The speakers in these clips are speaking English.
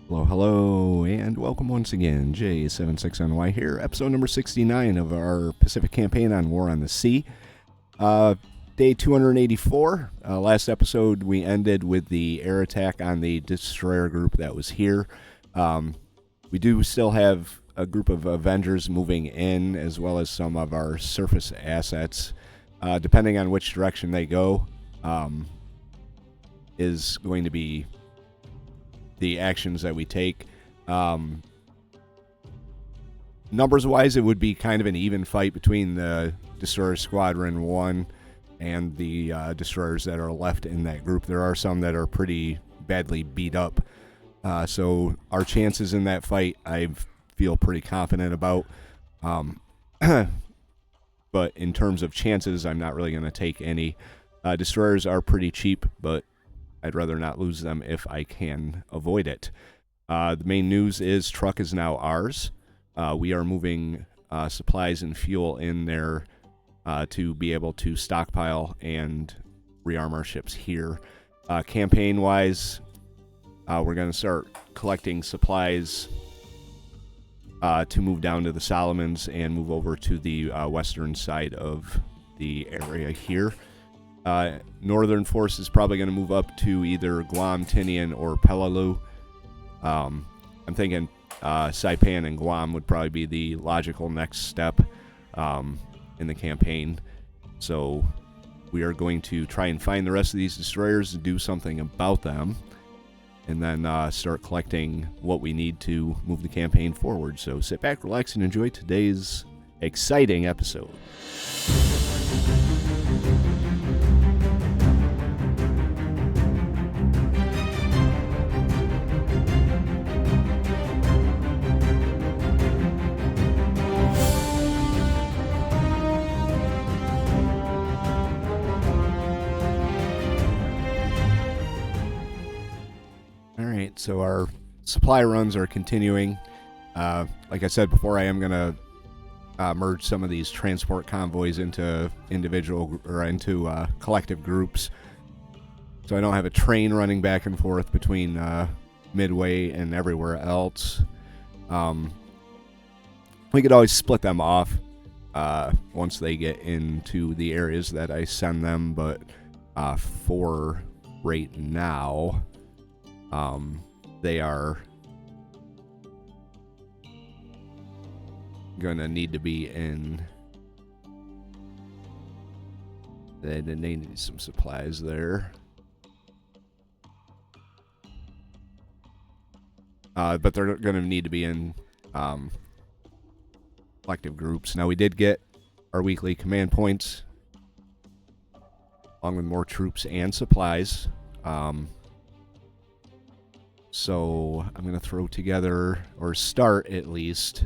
Hello, hello, and welcome once again. J76NY here, episode number 69 of our Pacific campaign on War on the Sea. Day 284. Last episode, we ended with the air attack on the destroyer group that was here. We do still have a group of Avengers moving in, as well as some of our surface assets. Depending on which direction they go, is going to be the actions that we take. Numbers-wise, it would be kind of an even fight between the Destroyer Squadron 1 and the destroyers that are left in that group. There are some that are pretty badly beat up. So our chances in that fight, I feel pretty confident about. But in terms of chances, I'm not really going to take any. Destroyers are pretty cheap, but I'd rather not lose them if I can avoid it. The main news is truck is now ours. We are moving supplies and fuel in there to be able to stockpile and rearm our ships here. Campaign-wise, we're going to start collecting supplies to move down to the Solomons and move over to the western side of the area here. Northern force is probably going to move up to either Guam, Tinian, or Peleliu. I'm thinking Saipan and Guam would probably be the logical next step in the campaign. So we are going to try and find the rest of these destroyers and do something about them, and then start collecting what we need to move the campaign forward. So sit back, relax, and enjoy today's exciting episode. Alright, so our supply runs are continuing. Like I said before, I am going to merge some of these transport convoys into collective groups. So I don't have a train running back and forth between Midway and everywhere else. We could always split them off once they get into the areas that I send them, but for right now, they are gonna need to be in. They need some supplies there, but they're gonna need to be in collective groups. Now we did get our weekly command points, along with more troops and supplies. So I'm going to throw together, or start at least,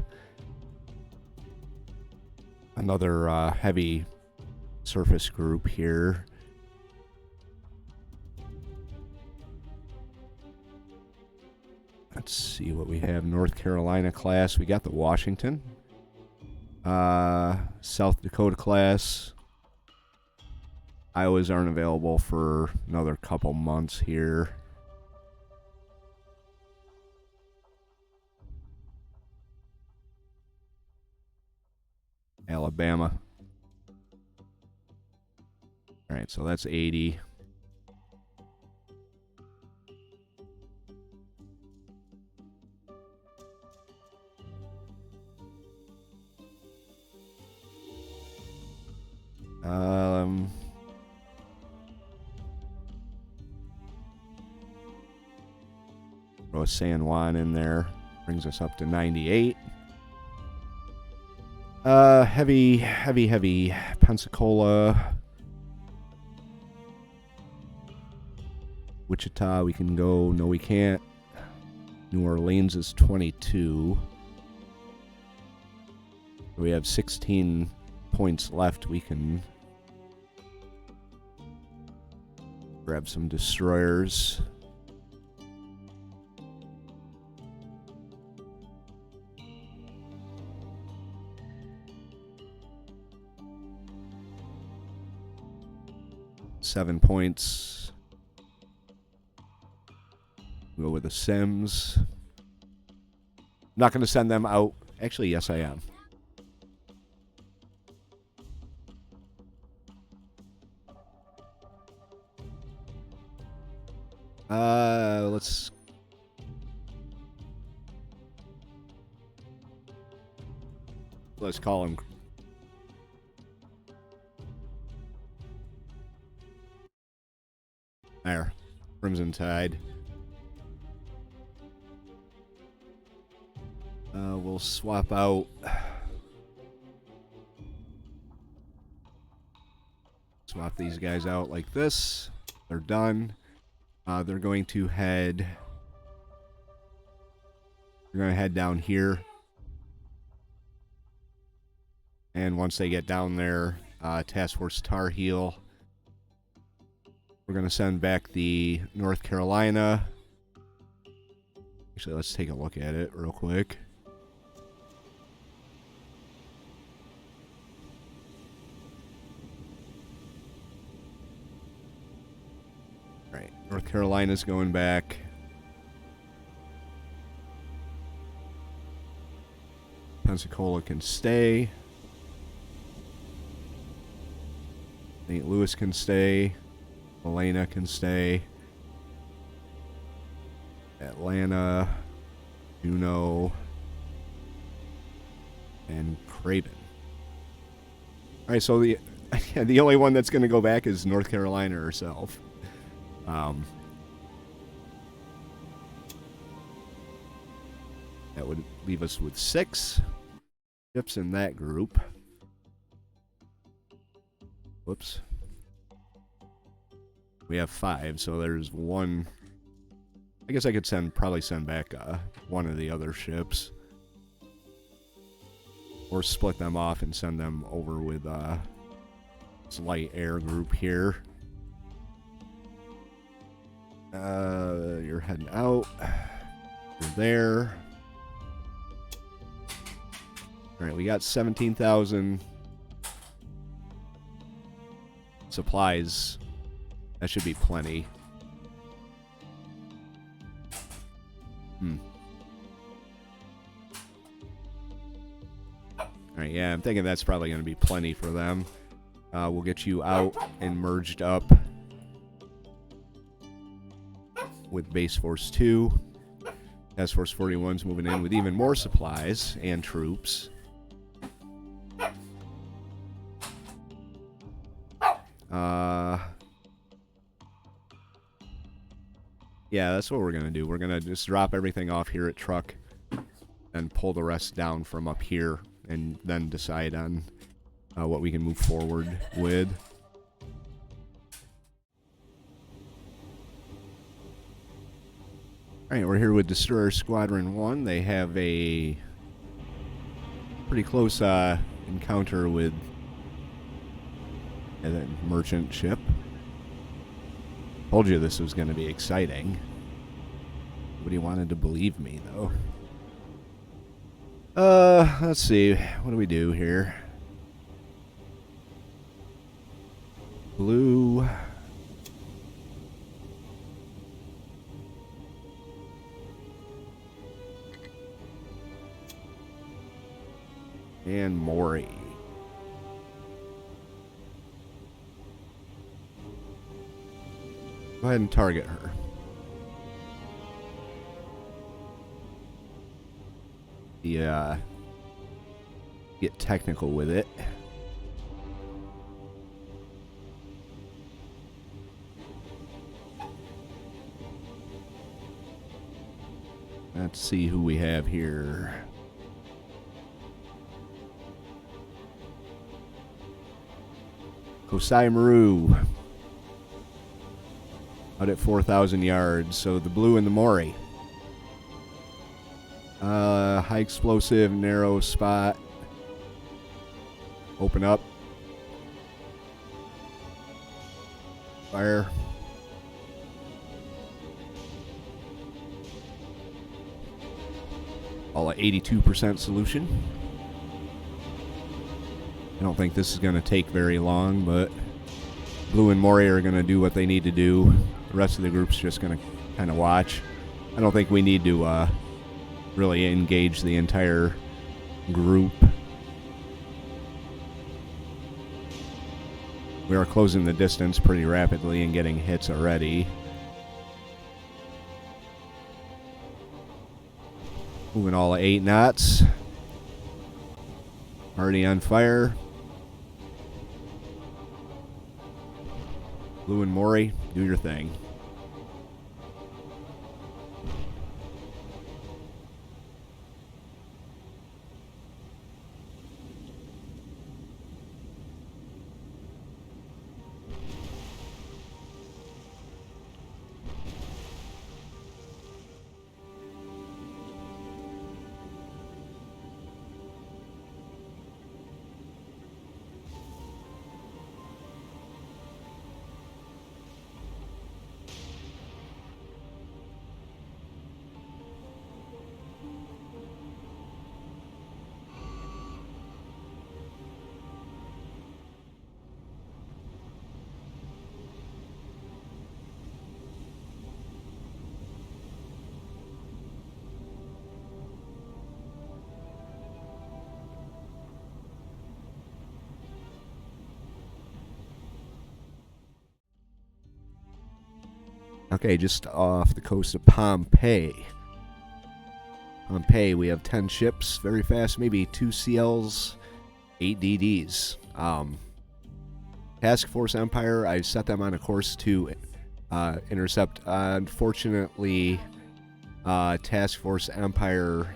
another heavy surface group here. Let's see what we have. North Carolina class. We got the Washington. South Dakota class. Iowas aren't available for another couple months here. Alabama. All right, so that's 80. Throw a San Juan in there. Brings us up to 98. Heavy Pensacola. Wichita, we can go. No, we can't. New Orleans is 22. We have 16 points left. We can grab some destroyers. Seven points. Go with the Sims. not going to send them out. Actually, yes, I am. Let's call him. There, Crimson Tide. We'll swap out. Swap these guys out like this. They're done. They're going to head. They're going to head down here. And once they get down there, Task Force Tar Heel. We're going to send back the North Carolina. Actually, let's take a look at it real quick. Right, North Carolina's going back. Pensacola can stay. St. Louis can stay. Helena can stay. Atlanta, Juneau, and Craven. All right, so the only one that's going to go back is North Carolina herself. That would leave us with 6 ships in that group. Whoops. We have 5, so there's 1. I guess I could probably send back one of the other ships. Or split them off and send them over with this light air group here. You're heading out. You're there. Alright, we got 17,000 supplies. That should be plenty. Alright, yeah, I'm thinking that's probably going to be plenty for them. We'll get you out and merged up with Base Force 2. Task Force 41's moving in with even more supplies and troops. Yeah, that's what we're going to do. We're going to just drop everything off here at Truck and pull the rest down from up here and then decide on what we can move forward with. Alright, we're here with Destroyer Squadron 1. They have a pretty close encounter with a merchant ship. Told you this was going to be exciting. Nobody wanted to believe me, though. Let's see. What do we do here? Blue. And Maury. Go ahead and target her. Yeah. Get technical with it. Let's see who we have here. Kosai Maru. Out at 4,000 yards. So the blue and the Maury. High explosive, narrow spot. Open up. Fire. All at 82% solution. I don't think this is going to take very long, but Blue and Maury are going to do what they need to do. The rest of the group's just going to kind of watch. I don't think we need to really engage the entire group. We are closing the distance pretty rapidly and getting hits already. Moving all 8 knots. Already on fire. Blue and Maury, do your thing. Okay, just off the coast of Pohnpei. Pohnpei, we have 10 ships, very fast, maybe 2 CLs, 8 DDs. Task Force Empire, I set them on a course to intercept. Unfortunately, Task Force Empire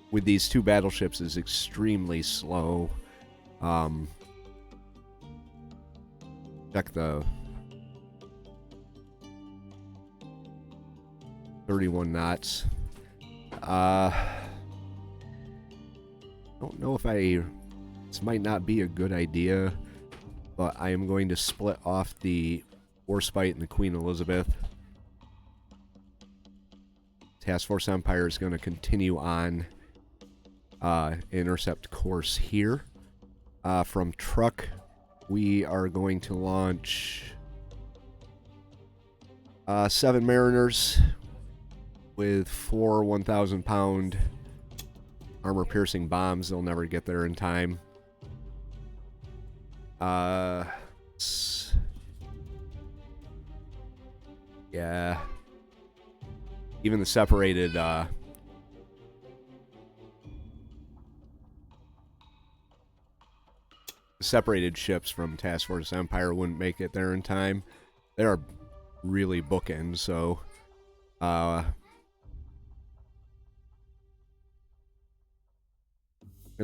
with these 2 battleships is extremely slow. Check the 31 knots. Don't know if this might not be a good idea, but I am going to split off the Warspite and the Queen Elizabeth. Task Force Empire is going to continue on intercept course here. From truck, we are going to launch 7 Mariners with 4 1,000-pound armor-piercing bombs. They'll never get there in time. Yeah. Even the separated ships from Task Force Empire wouldn't make it there in time. They are really bookend, so gonna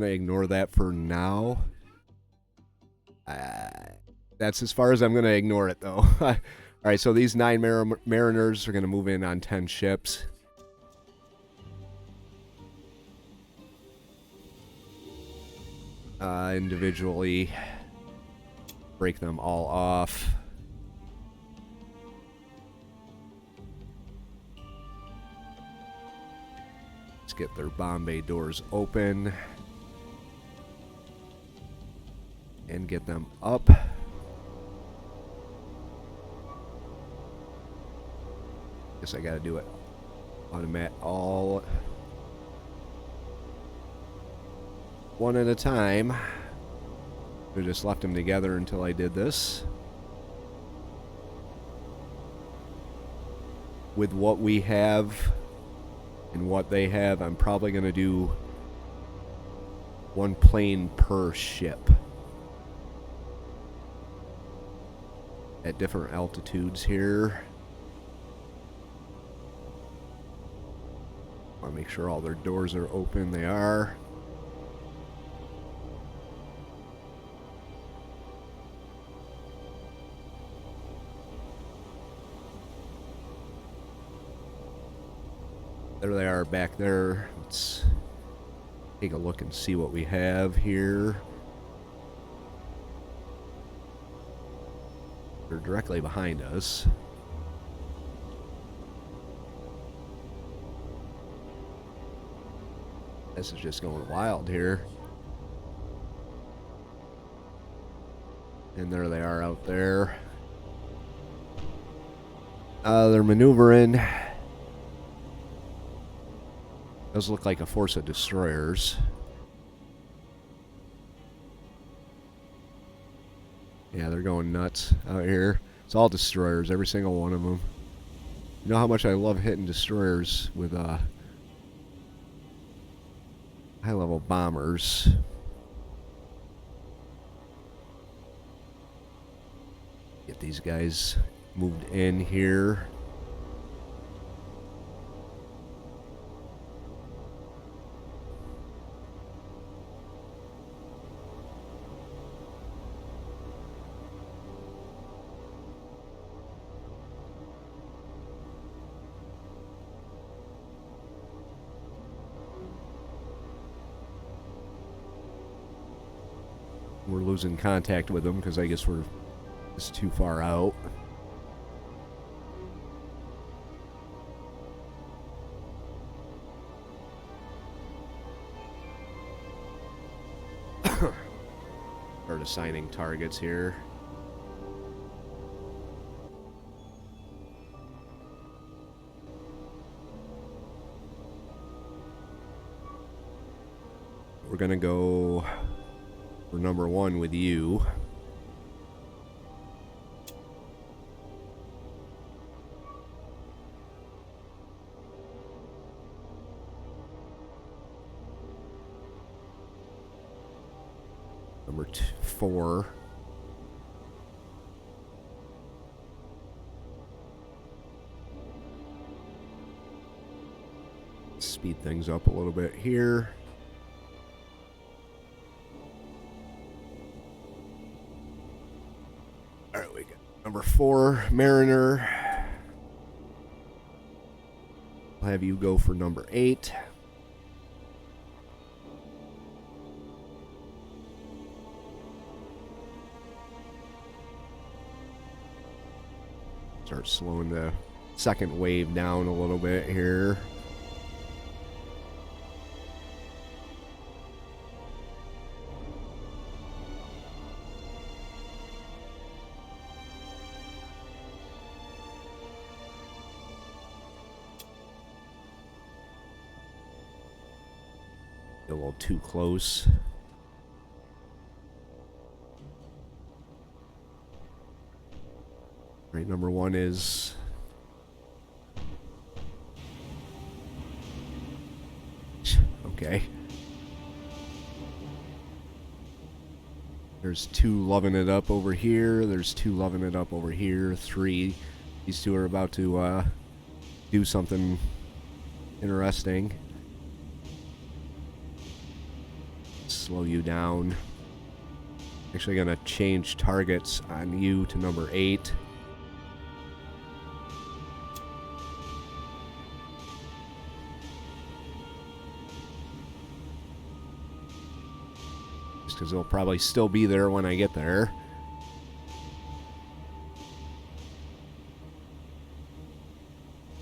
ignore that for now. That's as far as I'm gonna ignore it, though. Alright, so these 9 Mariners are gonna move in on 10 ships. Individually break them all off. Let's get their bomb bay doors open and get them up. Guess I gotta do it all one at a time. I just left them together until I did this. With what we have and what they have, I'm probably gonna do 1 plane per ship at different altitudes here. I want to make sure all their doors are open. They are. There they are back there. Let's take a look and see what we have here. They're directly behind us. This is just going wild here. And there they are out there. They're maneuvering. Does look like a force of destroyers. Yeah, they're going nuts out here. It's all destroyers, every single one of them. You know how much I love hitting destroyers with high-level bombers. Get these guys moved in here. We're losing contact with them because I guess we're just too far out. Start assigning targets here. We're gonna go for number 1 with you. Number 4. Speed things up a little bit here. All right, we got number 4, Mariner. I'll have you go for number 8. Start slowing the second wave down a little bit here. A little too close. Right, number 1 is okay. There's 2 loving it up over here. There's 2 loving it up over here. 3. These 2 are about to do something interesting. Slow you down. Actually gonna change targets on you to number 8. Just because they'll probably still be there when I get there.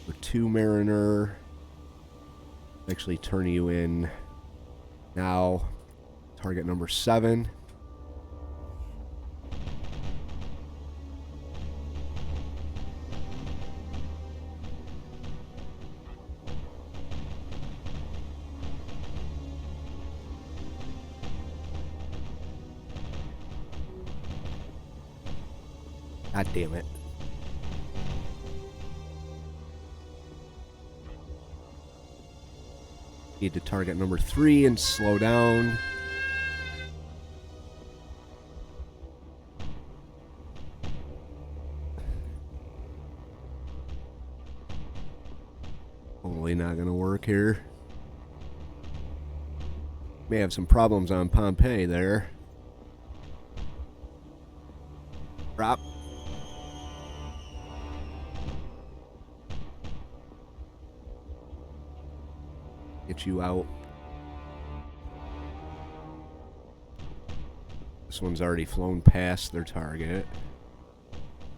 For 2, Mariner. Actually turn you in now. Target number 7. God damn it. Need to target number 3 and slow down. Totally not gonna work here. May have some problems on Pohnpei there. Drop. Get you out. This one's already flown past their target.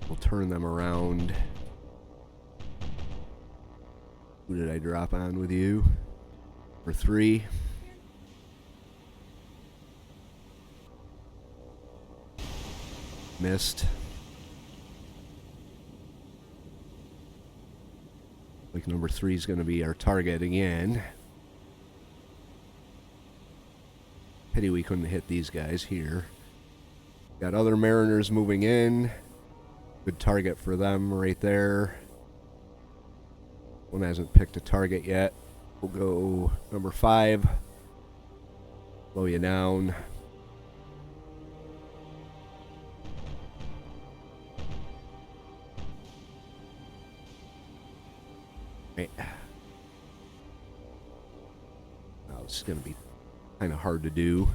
We'll turn them around. Who did I drop on with you? For 3. Missed. Like number 3 is going to be our target again. Pity we couldn't hit these guys here. Got other mariners moving in. Good target for them right there. One hasn't picked a target yet. We'll go number 5. Slow you down. Right. Now this is going to be kind of hard to do.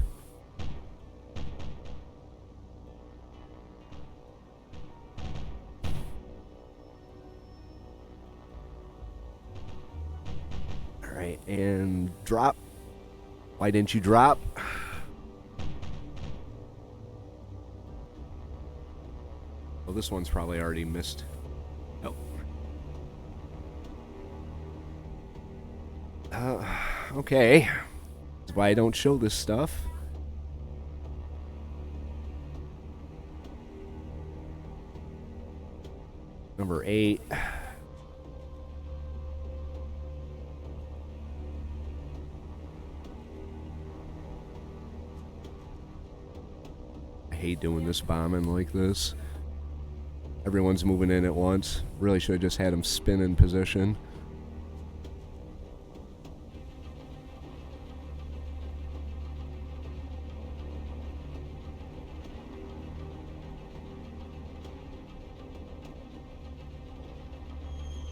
All right, and drop. Why didn't you drop? Well, this one's probably already missed. Oh. Okay. That's why I don't show this stuff. Number 8. I hate doing this bombing like this. Everyone's moving in at once. Really should have just had him spin in position.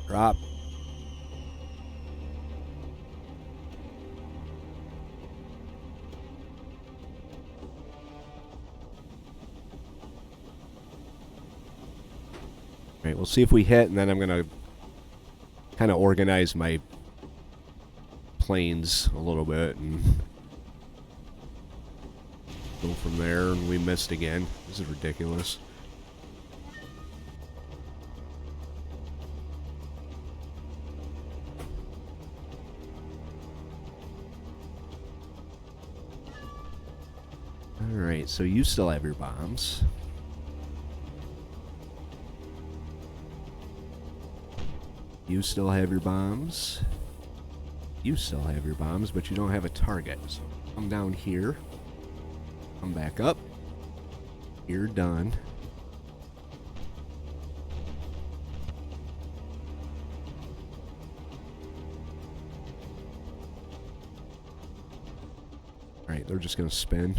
Drop. Alright, we'll see if we hit, and then I'm going to kind of organize my planes a little bit and go from there. And we missed again. This is ridiculous. Alright, so you still have your bombs. You still have your bombs. You still have your bombs, but you don't have a target. So come down here. Come back up. You're done. Alright, they're just going to spin.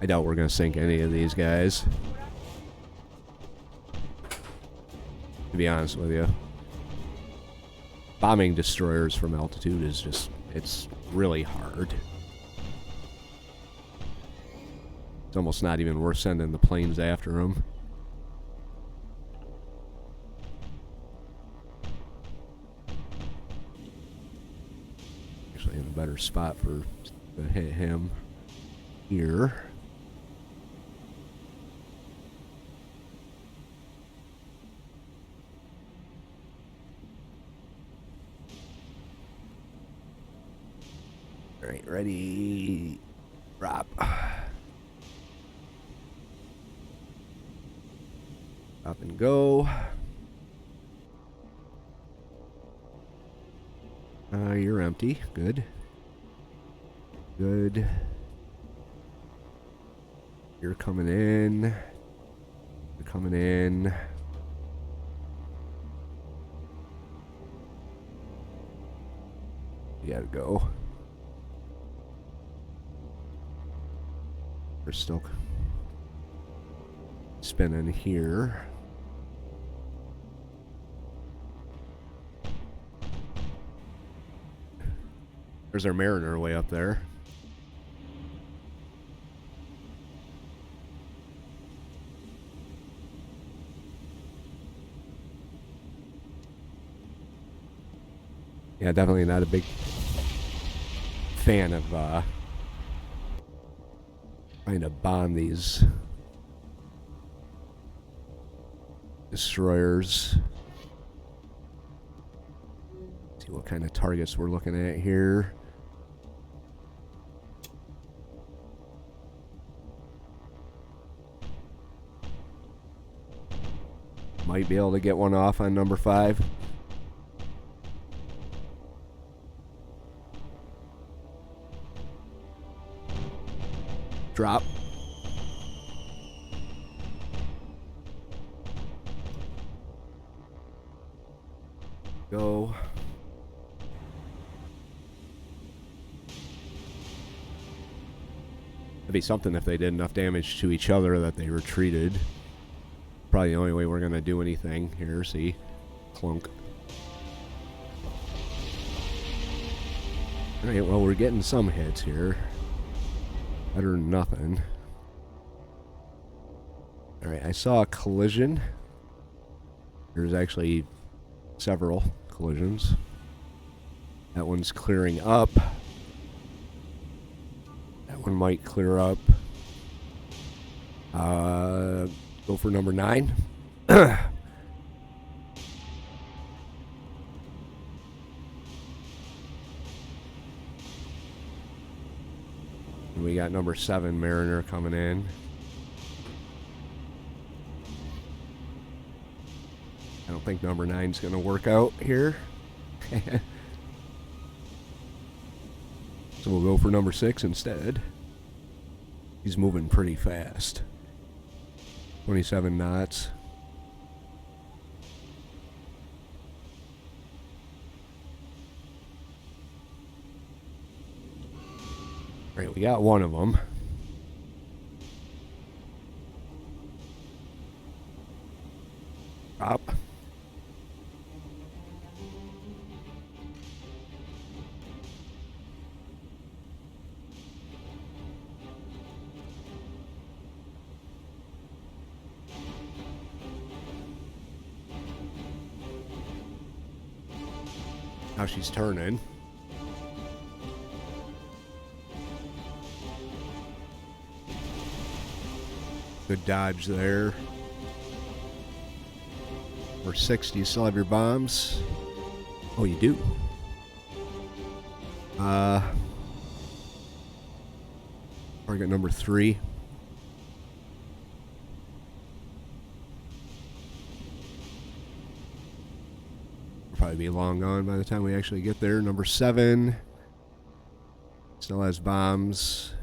I doubt we're going to sink any of these guys. To be honest with you. Bombing destroyers from altitude is just, it's really hard. It's almost not even worth sending the planes after them. Actually in a better spot for to hit him here. Alright, ready, drop. Up and go. You're empty. Good. Good. You're coming in. You're coming in. You gotta go. We're still spinning here. There's our Mariner way up there. Yeah, definitely not a big fan of trying to bomb these destroyers. See what kind of targets we're looking at here. Might be able to get one off on number 5. Drop. Go. It'd be something if they did enough damage to each other that they retreated. Probably the only way we're gonna do anything here. See? Clunk. Alright, well, we're getting some hits here. Better than nothing. Alright, I saw a collision. There's actually several collisions. That one's clearing up. That one might clear up. Go for number 9. And we got number 7 Mariner coming in. I don't think number 9's going to work out here. So we'll go for number 6 instead. He's moving pretty fast. 27 knots. Alright, we got one of them. Up. Now she's turning. Good dodge there. Number 6, do you still have your bombs? Oh, you do. Target number 3. Probably be long gone by the time we actually get there. Number 7 still has bombs.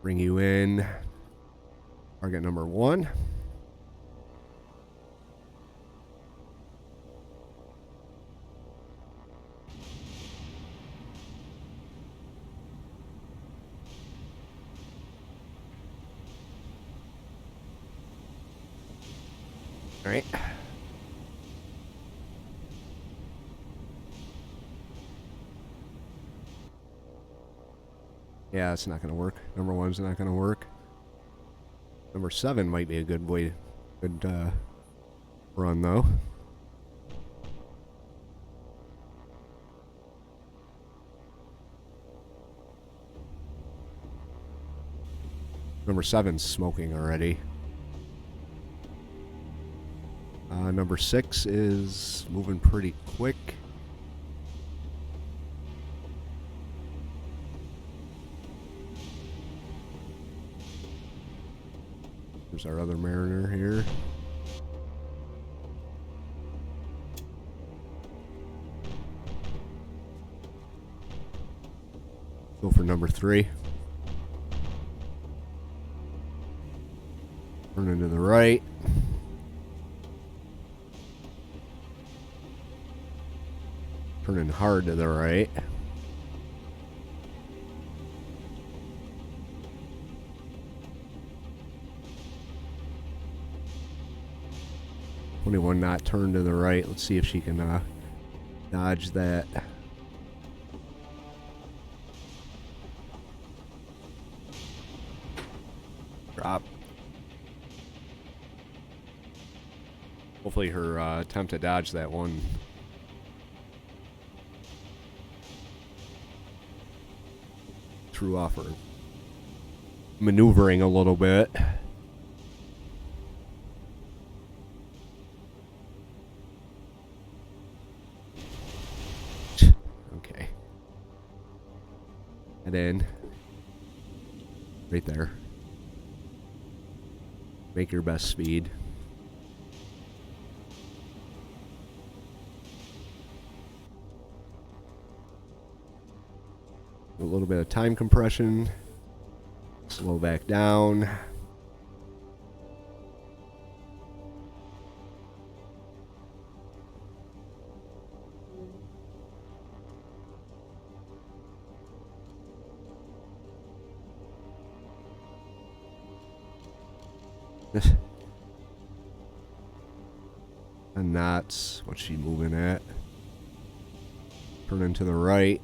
Bring you in. Target number 1. All right. Yeah, it's not going to work. Number 1's not going to work. Number 7 might be a good way, good run though. Number 7's smoking already. Number 6 is moving pretty quick. There's our other Mariner here. Go for number 3. Turning to the right. Turning hard to the right. One knot turn to the right. Let's see if she can dodge that. Drop. Hopefully her attempt to dodge that one threw off her maneuvering a little bit. Okay. And then right there. Make your best speed. A little bit of time compression. Slow back down. And knots. What's she moving at? Turning to the right.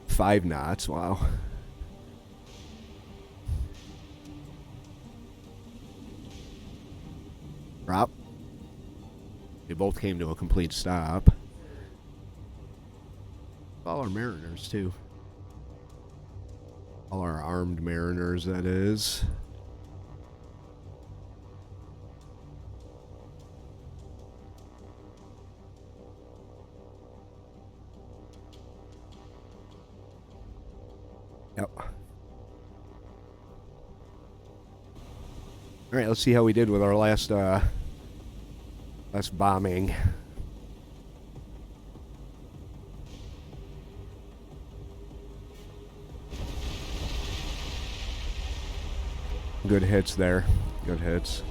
Five knots. Wow. Drop. They both came to a complete stop. All our mariners, too. All our armed mariners, that is. Yep. Alright, let's see how we did with our last bombing. Good hits there. Good hits.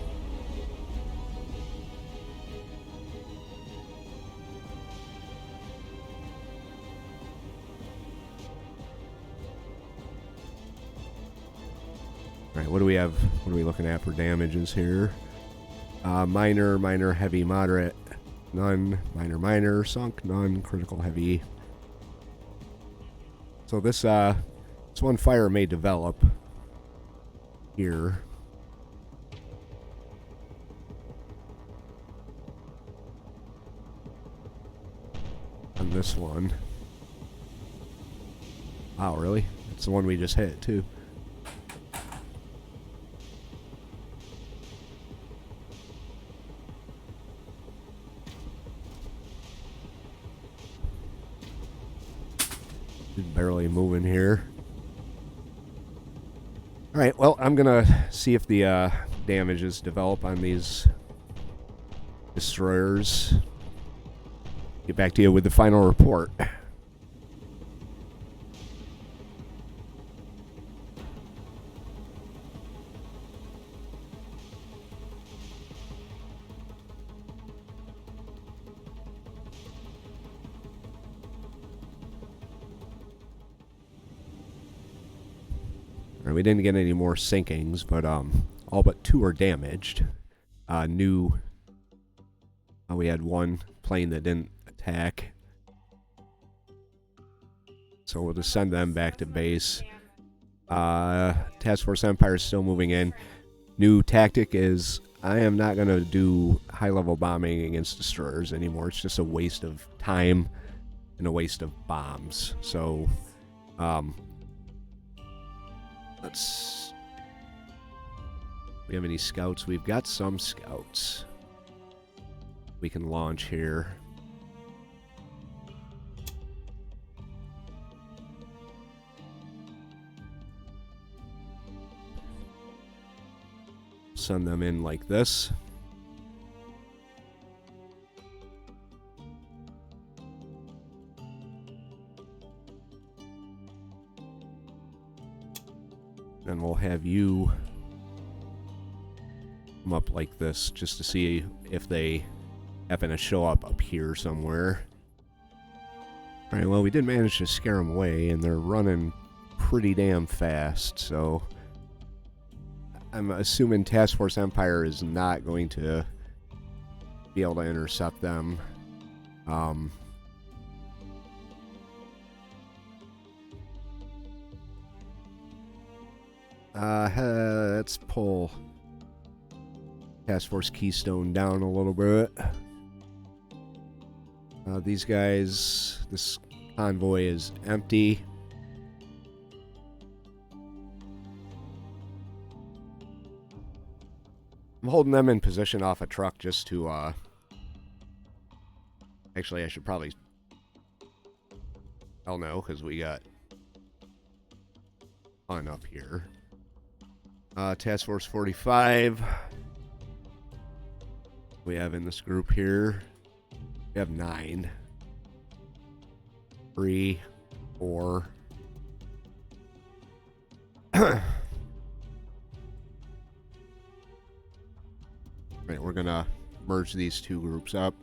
Alright, what do we have? What are we looking at for damages here? Minor, minor, heavy, moderate, none, minor, minor, sunk, none, critical, heavy. So this one fire may develop here. On this one. Wow, really? It's the one we just hit, too. Barely moving here. Alright, well, I'm gonna see if the damages develop on these destroyers. Get back to you with the final report. We didn't get any more sinkings, but all but 2 are damaged. We had 1 plane that didn't attack, so we'll just send them back to base. Task Force Empire is still moving in. New tactic is I am not going to do high-level bombing against destroyers anymore. It's just a waste of time and a waste of bombs. So, we have any scouts? We've got some scouts we can launch here. Send them in like this. Then we'll have you come up like this just to see if they happen to show up here somewhere. Alright, well, we did manage to scare them away, and they're running pretty damn fast, so I'm assuming Task Force Empire is not going to be able to intercept them. Let's pull Task Force Keystone down a little bit. These guys, this convoy is empty. I'm holding them in position off a truck just to, actually, I should probably, hell no, because we got on up here. Task Force 45. We have in this group here. We have 9. 3, 4. Right, we're gonna merge these two groups up.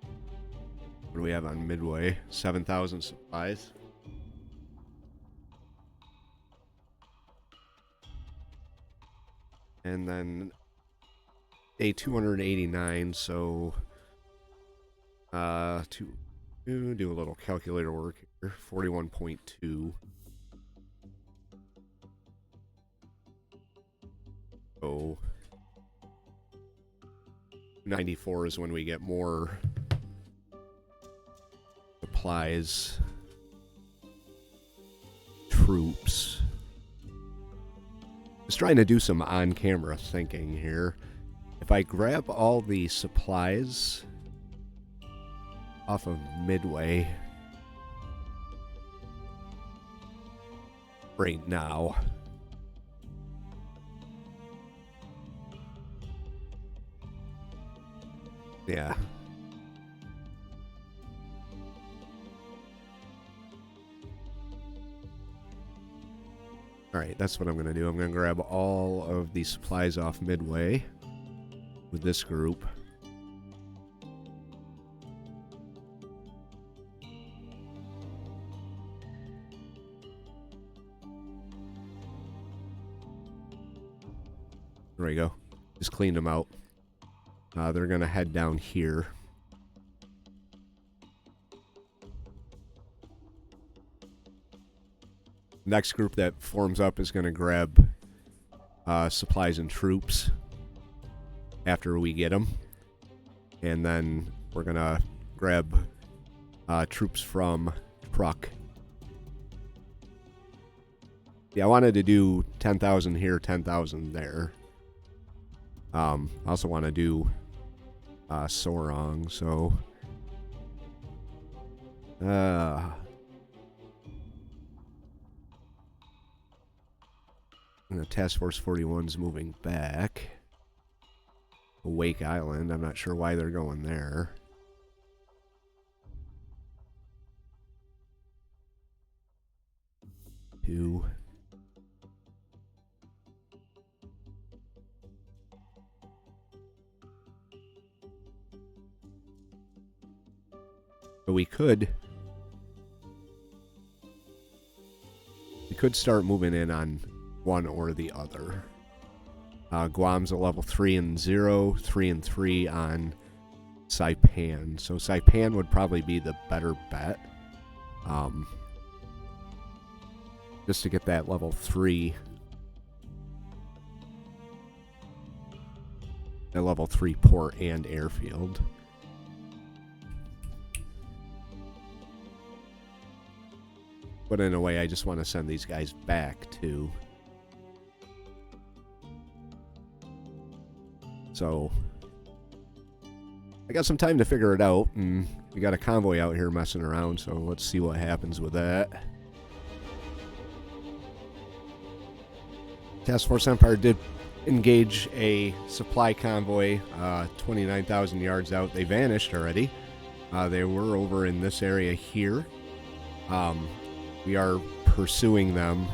What do we have on Midway? 7,000 supplies. And then day 289, so to do a little calculator work here. 41.2. So 94 is when we get more supplies, troops. Just trying to do some on-camera thinking here. If I grab all the supplies off of Midway right now, yeah. Alright, that's what I'm going to do. I'm going to grab all of the supplies off Midway with this group. There we go. Just cleaned them out. They're going to head down here. Next group that forms up is going to grab supplies and troops after we get them. And then we're going to grab troops from truck. Yeah, I wanted to do 10,000 here, 10,000 there. I also want to do Sorong, so... And the Task Force 41's moving back. Wake Island. I'm not sure why they're going there. Two. But we could start moving in on one or the other. Guam's a level 3 and 0, 3 and 3 on Saipan. So Saipan would probably be the better bet. Just to get that level 3. A level 3 port and airfield. But in a way, I just want to send these guys back too. So I got some time to figure it out, and we got a convoy out here messing around, so let's see what happens with that. Task Force Empire did engage a supply convoy 29,000 yards out. They vanished already. They were over in this area here. We are pursuing them.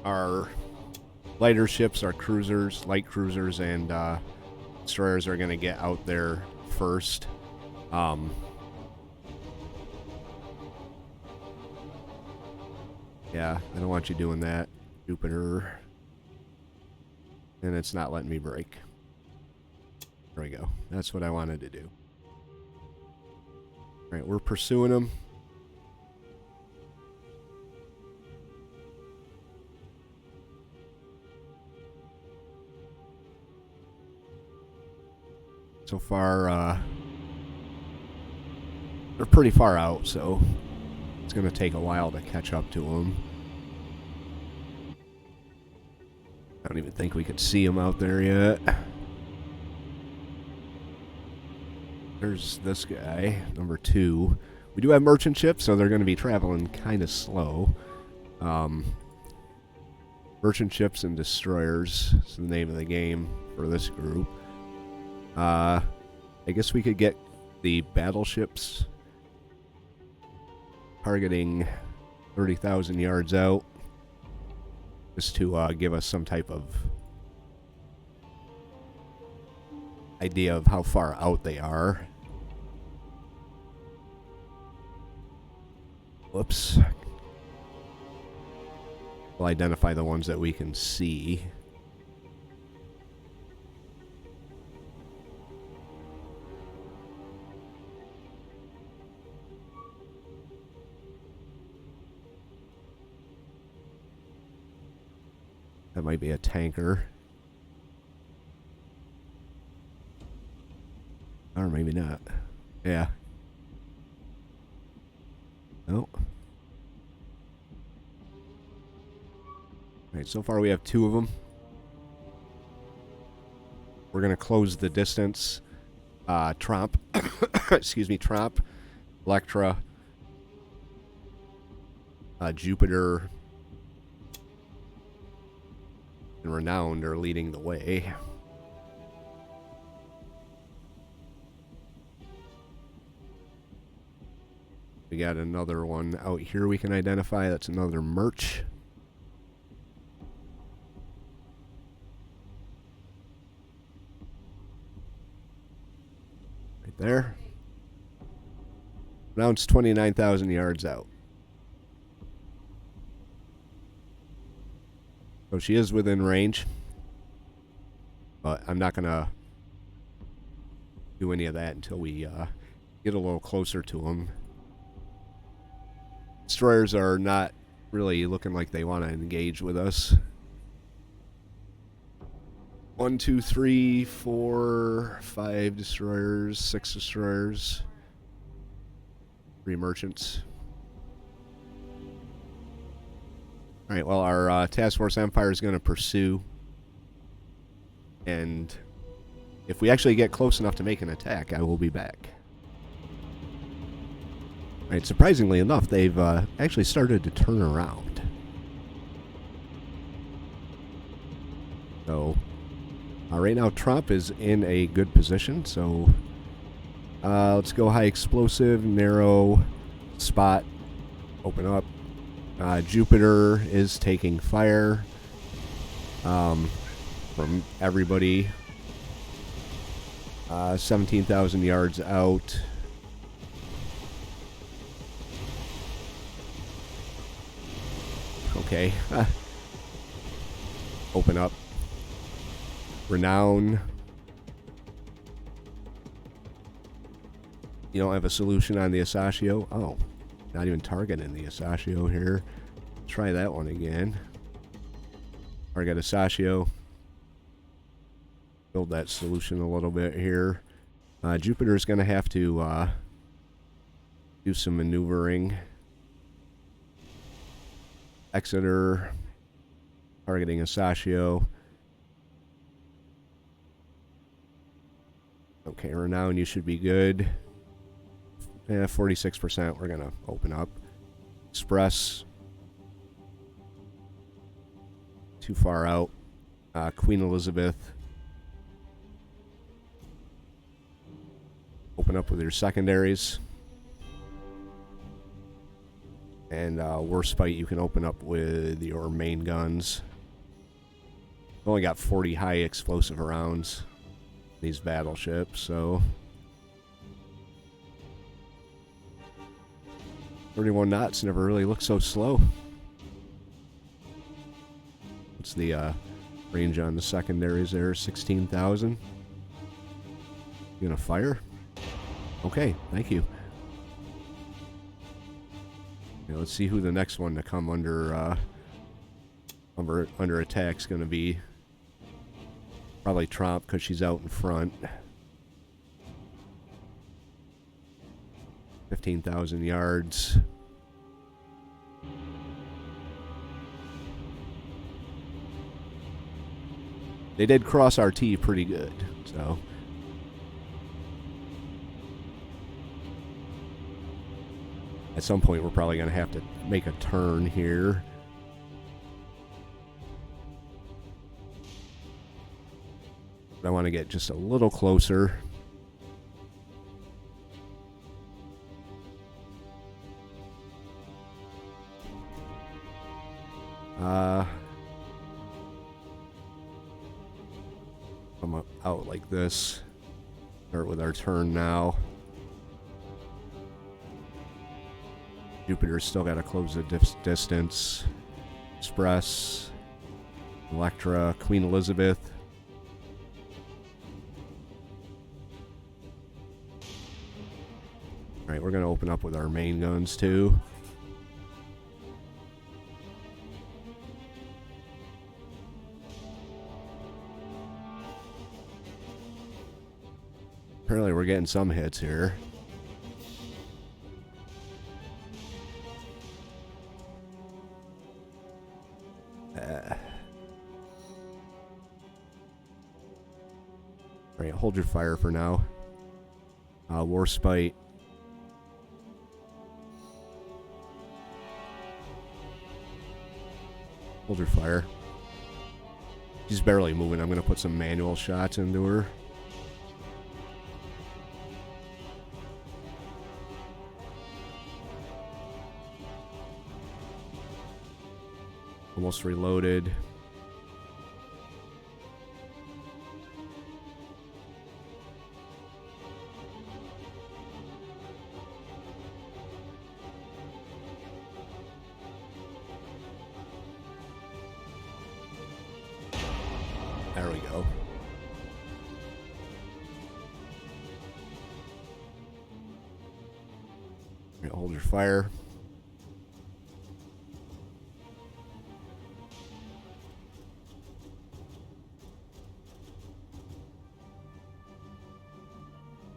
Our lighter ships, our cruisers, light cruisers, and destroyers are going to get out there first. Yeah, I don't want you doing that, Jupiter. And it's not letting me break. There we go. That's what I wanted to do. Alright, we're pursuing them. So far, they're pretty far out, so it's going to take a while to catch up to them. I don't even think we could see them out there yet. There's this guy, number 2. We do have merchant ships, so they're going to be traveling kind of slow. Merchant ships and destroyers is the name of the game for this group. I guess we could get the battleships targeting 30,000 yards out, just to give us some type of idea of how far out they are. Whoops. We'll identify the ones that we can see. That might be a tanker. Or maybe not. Yeah. Oh. Alright, so far we have 2 of them. We're going to close the distance. Tromp. Excuse me, Tromp. Electra. Jupiter. And Renowned are leading the way. We got another one out here we can identify. That's another merch. Right there. Now it's 29,000 yards out. So she is within range. But I'm not going to do any of that until we get a little closer to them. Destroyers are not really looking like they want to engage with us. 1, 2, 3, 4, 5 destroyers, 6 destroyers, 3 merchants. Alright, well, our Task Force Empire is going to pursue. And if we actually get close enough to make an attack, I will be back. Alright, surprisingly enough, they've actually started to turn around. So, right now Trump is in a good position, so let's go high explosive, narrow, spot, open up. Jupiter is taking fire from everybody. 17,000 yards out. Okay. Open up. Renown. You don't have a solution on the Asashio? Oh. Not even targeting the Asashio here. Try that one again. Target Asashio. Build that solution a little bit here. Jupiter's going to have to do some maneuvering. Exeter. Targeting Asashio. Okay, Renown, you should be good. 46%. We're going to open up. Express. Too far out. Queen Elizabeth. Open up with your secondaries. And worst fight, you can open up with your main guns. Only got 40 high explosive rounds. These battleships, so 31 knots never really looked so slow. What's the range on the secondaries there? 16,000. You gonna fire? Okay, thank you. Yeah, let's see who the next one to come under attack's gonna be. Probably Trump, because she's out in front. 15,000 yards. They did cross our T pretty good, so. At some point, we're probably going to have to make a turn here. I want to get just a little closer. Come out like this. Start with our turn now. Jupiter's still got to close the distance. Express. Electra. Queen Elizabeth. Alright, we're going to open up with our main guns too. Apparently we're getting some hits here. Alright, hold your fire for now. War Spite. Hold your fire. She's barely moving. I'm going to put some manual shots into her. Almost reloaded. There we go. Hold your fire.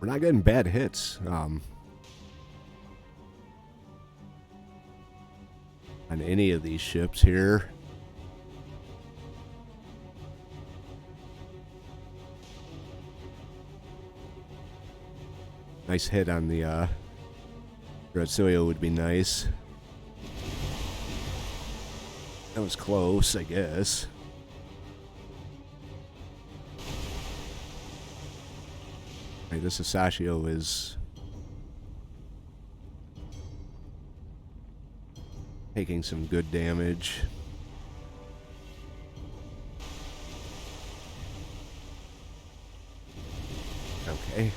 We're not getting bad hits. On any of these ships here. Nice hit on the Ratsuyo would be nice. That was close, I guess. Hey, this Asashio is taking some good damage. Okay.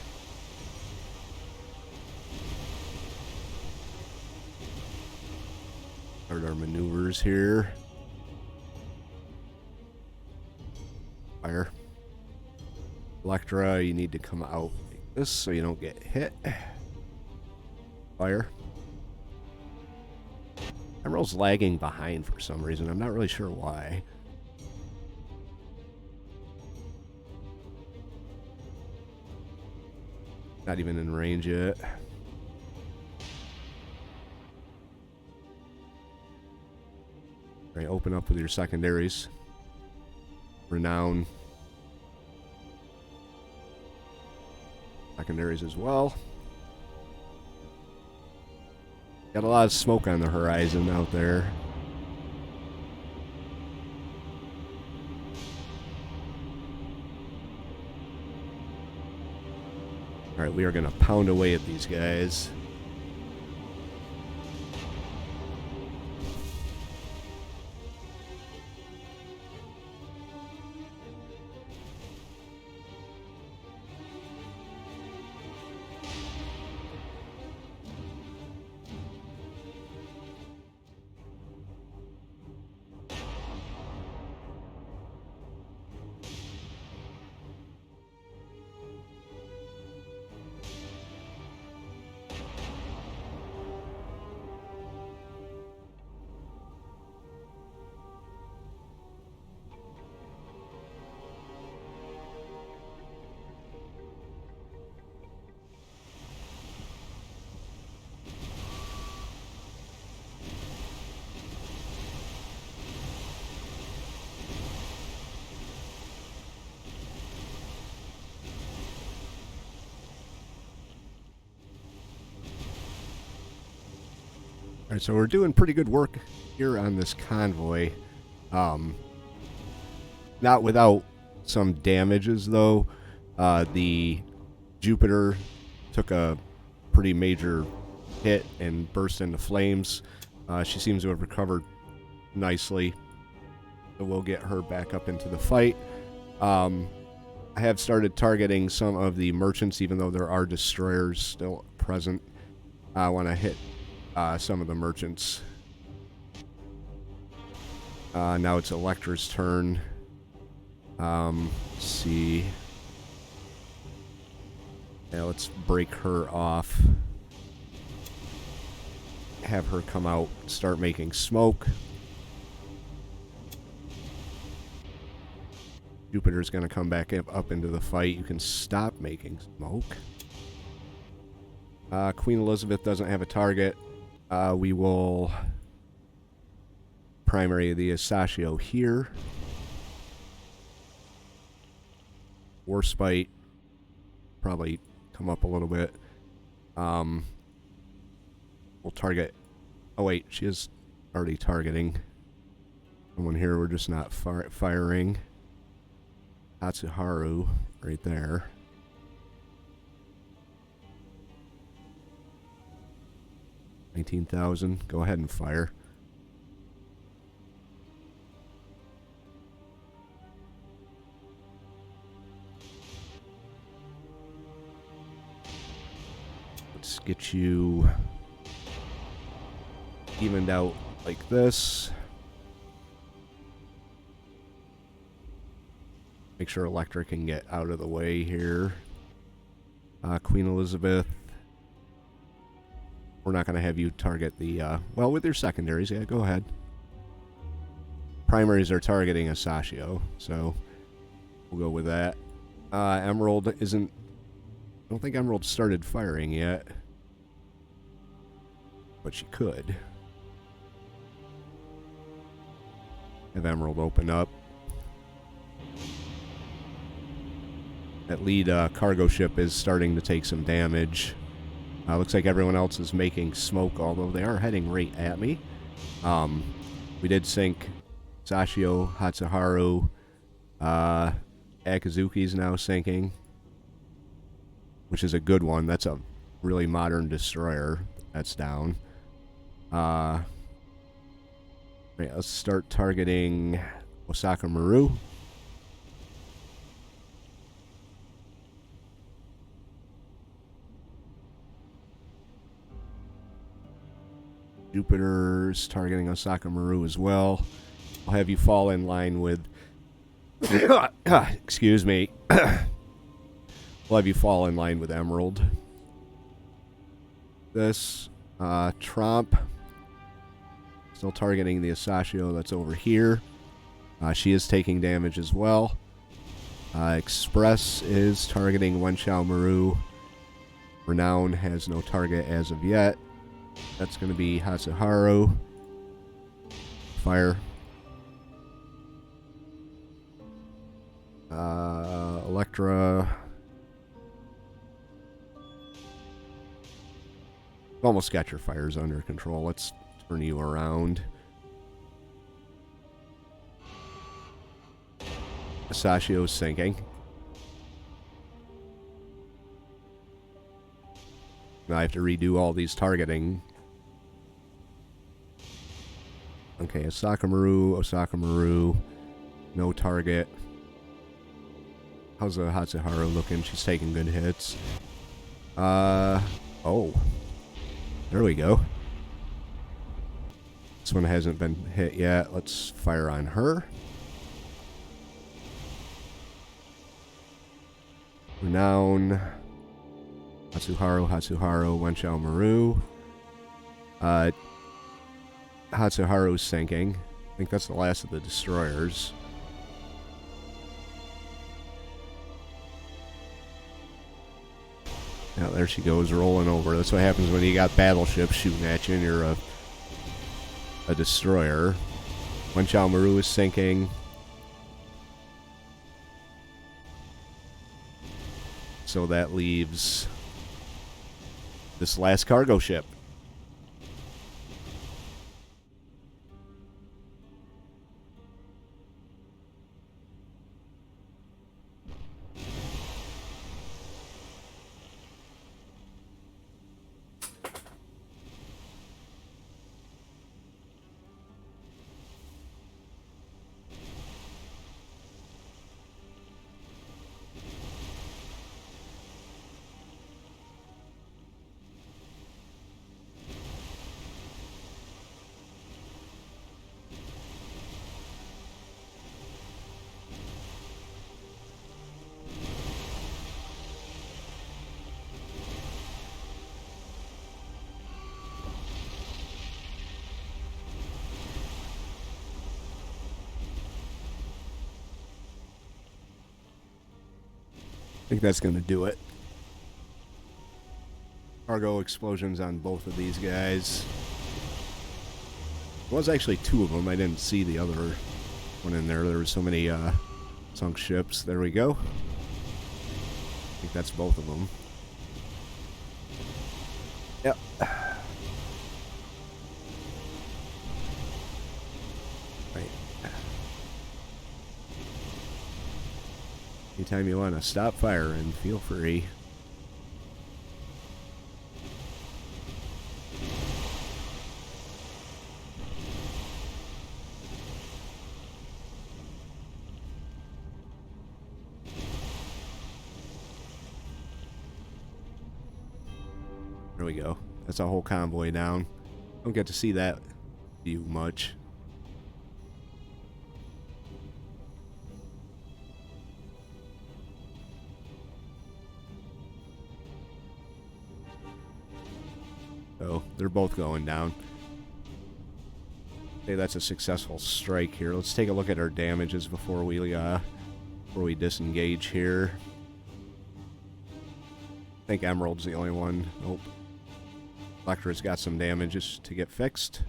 Start our maneuvers here. Fire. Electra, you need to come out like this so you don't get hit. Fire. Emerald's lagging behind for some reason. I'm not really sure why. Not even in range yet. Alright, open up with your secondaries. Renown. Secondaries as well. Got a lot of smoke on the horizon out there. Alright, we are going to pound away at these guys. Alright, so we're doing pretty good work here on this convoy. Not without some damages, though. The Jupiter took a pretty major hit and burst into flames. She seems to have recovered nicely, so we'll get her back up into the fight. I have started targeting some of the merchants, even though there are destroyers still present. I want to hit some of the merchants. Now it's Electra's turn. Let's see. Yeah, let's break her off. Have her come out, start making smoke. Jupiter's going to come back up into the fight. You can stop making smoke. Queen Elizabeth doesn't have a target. We will primary the Asashio here. Warspite probably come up a little bit. We'll target... Oh wait, she is already targeting someone here. We're just not firing. Hatsuharu right there. $19,000. Go ahead and fire. Let's get you evened out like this. Make sure Electra can get out of the way here. Queen Elizabeth. We're not going to have you target the... well, with your secondaries, yeah, go ahead. Primaries are targeting Asashio, so we'll go with that. Emerald isn't... I don't think Emerald started firing yet. But she could. Have Emerald open up. That lead cargo ship is starting to take some damage. Looks like everyone else is making smoke, although they are heading right at me. We did sink Sashio, Hatsuharu. Akazuki's now sinking, which is a good one. That's a really modern destroyer. That's down. Right, let's start targeting Osaka Maru. Jupiter's targeting Osaka Maru as well. I'll have you fall in line with... excuse me. We'll have you fall in line with Emerald. This, Tromp. Still targeting the Asashio that's over here. She is taking damage as well. Express is targeting Wenxiao Maru. Renown has no target as of yet. That's going to be Hatsuharu. Fire. Electra. Almost got your fires under control. Let's turn you around. Asashio's sinking. Now I have to redo all these targeting. Okay, Osaka Maru. No target. How's the Hatsuharu looking? She's taking good hits. Oh. There we go. This one hasn't been hit yet. Let's fire on her. Renown. Hatsuharu, Wenxiao Maru. Hatsuharu's sinking. I think that's the last of the destroyers. Now there she goes, rolling over. That's what happens when you got battleships shooting at you and you're a destroyer. Wenxiao Maru is sinking. So that leaves this last cargo ship. think that's going to do it. Cargo explosions on both of these guys. There was actually two of them. I didn't see the other one in there. There were so many sunk ships. There we go. I think that's both of them. Yep. Right. Anytime you want to stop firing, feel free. There we go. That's a whole convoy down. Don't get to see that view much. So they're both going down. Okay, that's a successful strike here. Let's take a look at our damages before we disengage here. I think Emerald's the only one. Nope. Electra's got some damages to get fixed.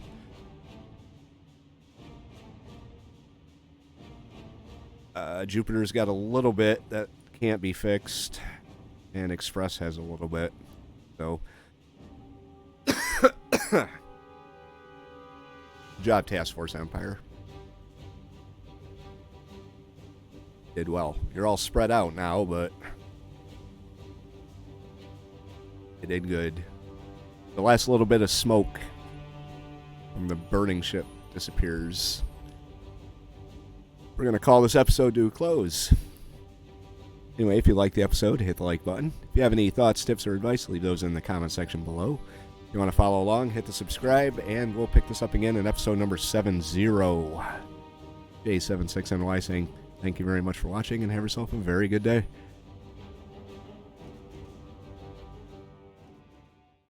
Jupiter's got a little bit that can't be fixed. And Express has a little bit. So, good job, Task Force Empire. Did well. You're all spread out now, but you did good. The last little bit of smoke from the burning ship disappears. We're going to call this episode to a close. Anyway, if you liked the episode, hit the like button. If you have any thoughts, tips, or advice, leave those in the comment section below. If you want to follow along, hit the subscribe, and we'll pick this up again in episode number 70. J76NY saying thank you very much for watching, and have yourself a very good day.